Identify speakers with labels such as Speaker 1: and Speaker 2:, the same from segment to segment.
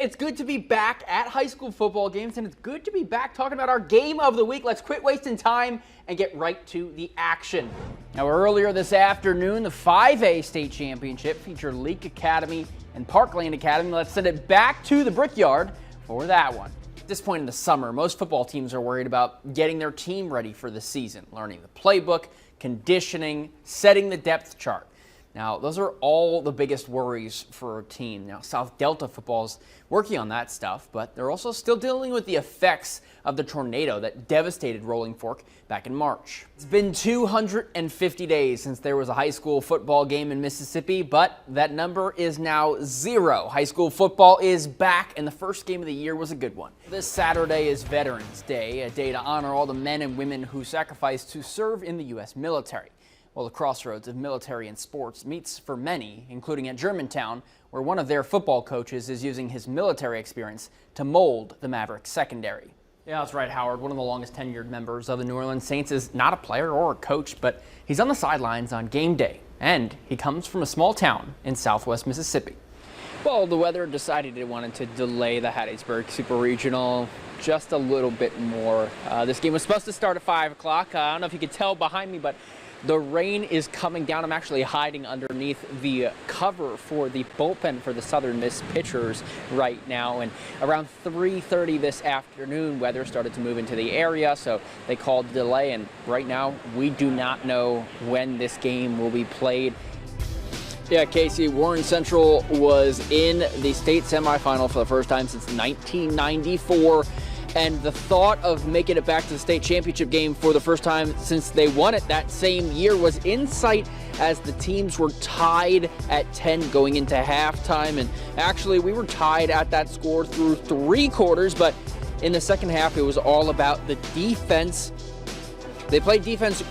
Speaker 1: It's good to be back at high school football games, and it's good to be back talking about our game of the week. Let's quit wasting time and get right to the action. Now, earlier this afternoon, the 5A state championship featured Leak Academy and Parkland Academy. Let's send it back to the Brickyard for that one. At this point in the summer, most football teams are worried about getting their team ready for the season, learning the playbook, conditioning, setting the depth chart. Now, those are all the biggest worries for a team. Now, South Delta football's working on that stuff, but they're also still dealing with the effects of the tornado that devastated Rolling Fork back in March. It's been 250 days since there was a high school football game in Mississippi, but that number is now 0. High school football is back, and the first game of the year was a good one. This Saturday is Veterans Day, a day to honor all the men and women who sacrificed to serve in the U.S. military. Well, the crossroads of military and sports meets for many, including at Germantown, where one of their football coaches is using his military experience to mold the Mavericks secondary. Yeah, that's right, Howard. One of the longest tenured members of the New Orleans Saints is not a player or a coach, but he's on the sidelines on game day, and he comes from a small town in southwest Mississippi. Well, the weather decided it wanted to delay the Hattiesburg Super Regional just a little bit more. This game was supposed to start at 5 o'clock. I don't know if you could tell behind me, but the rain is coming down. I'm actually hiding underneath the cover for the bullpen for the Southern Miss pitchers right now. And around 3:30 this afternoon, weather started to move into the area, so they called a delay. And right now, we do not know when this game will be played. Yeah, Casey, Warren Central was in the state semifinal for the first time since 1994. And the thought of making it back to the state championship game for the first time since they won it that same year was in sight as the teams were tied at 10 going into halftime. And actually, we were tied at that score through 3 quarters, but in the second half, it was all about the defense. They played defense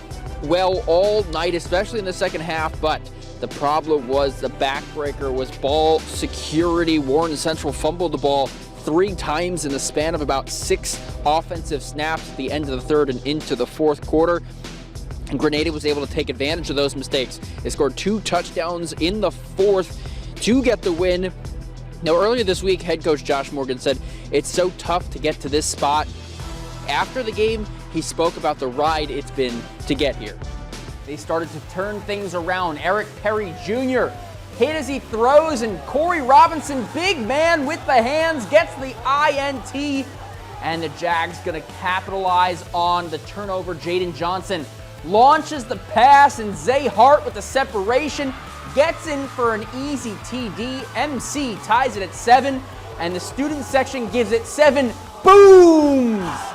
Speaker 1: well all night, especially in the second half, but the problem was the backbreaker was ball security. Warren Central fumbled the ball 3 times in the span of about 6 offensive snaps at the end of the third and into the fourth quarter. And Grenada was able to take advantage of those mistakes. They scored 2 touchdowns in the fourth to get the win. Now, earlier this week, head coach Josh Morgan said it's so tough to get to this spot. After the game, he spoke about the ride it's been to get here. They started to turn things around. Eric Perry Jr. hit as he throws, and Corey Robinson, big man with the hands, gets the INT, and the Jags gonna capitalize on the turnover. Jaden Johnson launches the pass, and Zay Hart with the separation gets in for an easy TD. MC ties it at 7, and the student section gives it 7 booms.